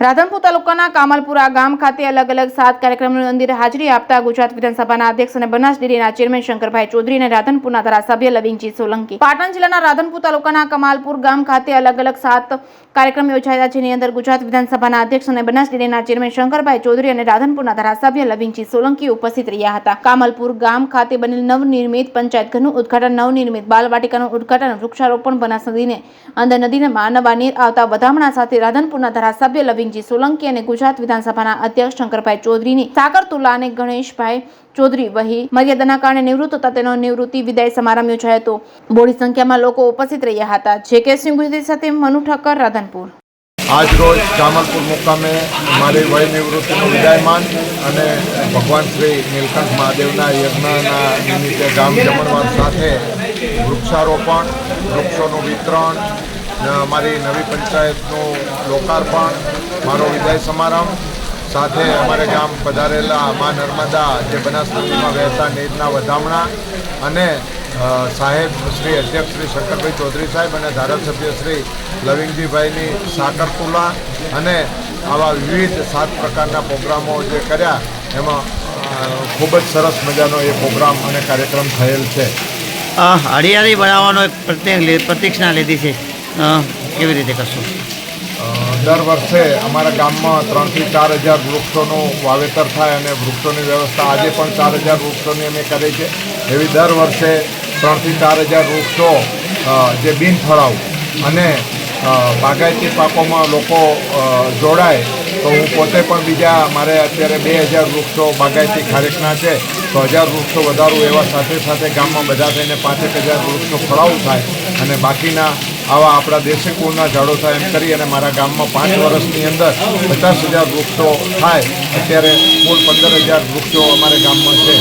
રાધનપુર તાલુકાના કામલપુરા ગામ ખાતે અલગ અલગ 7 કાર્યક્રમોની અંદર હાજરી આપતા ગુજરાત વિધાનસભાના અધ્યક્ષ અને બનાસ ડેરીના ચેરમેન શંકરભાઈ ચૌધરી અને રાધનપુરના ધારાસભ્ય લવિંગજી સોલંકી પાટણ જિલ્લાના રાધનપુર તાલુકાના કમાલપુર ગામ ખાતે અલગ અલગ 7 કાર્યક્રમ યોજાયા જેની અંદર ગુજરાત વિધાનસભાના અધ્યક્ષ અને બનાસ ડેરીના ચેરમેન શંકરભાઈ ચૌધરી અને રાધનપુરના ધારાસભ્ય લવિંગજી સોલંકી ઉપસ્થિત રહ્યા હતા। કામલપુર ગામ ખાતે બનેલ નવનિર્મિત પંચાયત ઘરનું ઉદ્ઘાટન, નવનિર્મિત બાલવાટિકાનું ઉદ્ઘાટન, વૃક્ષારોપણ, બનાસ નદીને અંદર નદીમાં નવા નીર આવતા વધામણા સાથે રાધનપુરના ધારાસભ્ય લવિંગજી સોલંકી અને ગુજરાત વિધાનસભાના અધ્યક્ષ શંકરભાઈ ચૌધરીની સાકરતુલા અને ગણેશભાઈ ચૌધરી વહી મર્યાદાના કારણે નિવૃત્ત હતા તેનો નિવૃત્તિ વિદાય સમારંભ યોજાયો હતો। મોટી સંખ્યામાં લોકો ઉપસ્થિત રહ્યા હતા। જે.કે. સિંહ ગુજરાતી સાથે મનુ ઠક્કર, રાધનપુર। આજ રોજ કામલપુર મુકામે મારી વય નિવૃત્તિનું વિદાયમાન અને ભગવાન શ્રી નીલકંઠ મહાદેવના યજ્ઞના નિમિત્તે ગામ જમણવાર સાથે વૃક્ષારોપણ, વૃક્ષોનું વિતરણ, અમારી નવી પંચાયતનું લોકાર્પણ, મારો વિદાય સમારંભ સાથે અમારે ગામ પધારેલા મા નર્મદા જે બનાસ નદીમાં વહેતા નીરના વધામણા અને સાહેબ શ્રી અધ્યક્ષ શ્રી શંકરભાઈ ચૌધરી સાહેબ અને ધારાસભ્ય શ્રી લવિંગજીભાઈની સાકરતુલા અને આવા વિવિધ 7 પ્રકારના પ્રોગ્રામો જે કર્યા એમાં ખૂબ જ સરસ મજાનો એ પ્રોગ્રામ અને કાર્યક્રમ થયેલ છે। હરિયાળી બનાવવાનો એક પ્રતિજ્ઞા લીધી છે, કેવી રીતે કરશો? દર વર્ષે અમારા ગામમાં 3 થી 4 હજાર વૃક્ષોનું વાવેતર થાય અને વૃક્ષોની વ્યવસ્થા આજે પણ 4 હજાર વૃક્ષોની અમે કરી છે। એવી દર વર્ષે 3 થી 4 હજાર વૃક્ષો જે બિનફળાઉ અને બાગાયતી પાકોમાં લોકો જોડાય તો હું પોતે પણ બીજા મારે અત્યારે 2000 વૃક્ષો બાગાયતી ખારેકના છે તો 1000 વૃક્ષો વધારું એવા સાથે સાથે ગામમાં બધા થઈને 5-1000 વૃક્ષો ફળાવું થાય અને બાકીના આવા આપણા દેશી કુળના ઝાડો થાય એમ કરી અને મારા ગામમાં 5 વર્ષની અંદર 50,000 વૃક્ષો થાય। અત્યારે કુલ 15,000 વૃક્ષો અમારા ગામમાં છે।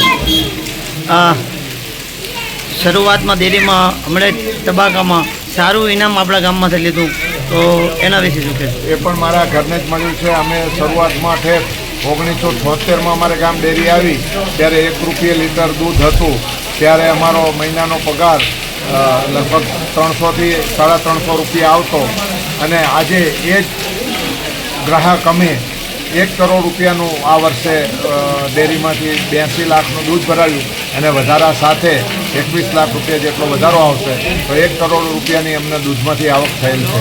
શરૂઆતમાં ડેરીમાં હમણાં તબાકામાં સારું ઇનામ આપણા ગામમાંથી લીધું, તો એના વિશે શું કહેશો? એ પણ મારા ઘરને જ મળ્યું છે। અમે શરૂઆતમાં ઠેર 1976માં અમારે ગામ ડેરી આવી ત્યારે 1 રૂપિયા લીટર દૂધ હતું, ત્યારે અમારો મહિનાનો પગાર લગભગ 300 થી 350 રૂપિયા આવતો અને આજે એ જ ગ્રાહક અમે 1 કરોડ રૂપિયાનું આ વર્ષે ડેરીમાંથી 82 લાખનું દૂધ ભરાયું અને વધારા સાથે 21 લાખ રૂપિયા જેટલો વધારો આવશે તો 1 કરોડ રૂપિયાની અમને દૂધમાંથી આવક થયેલ છે।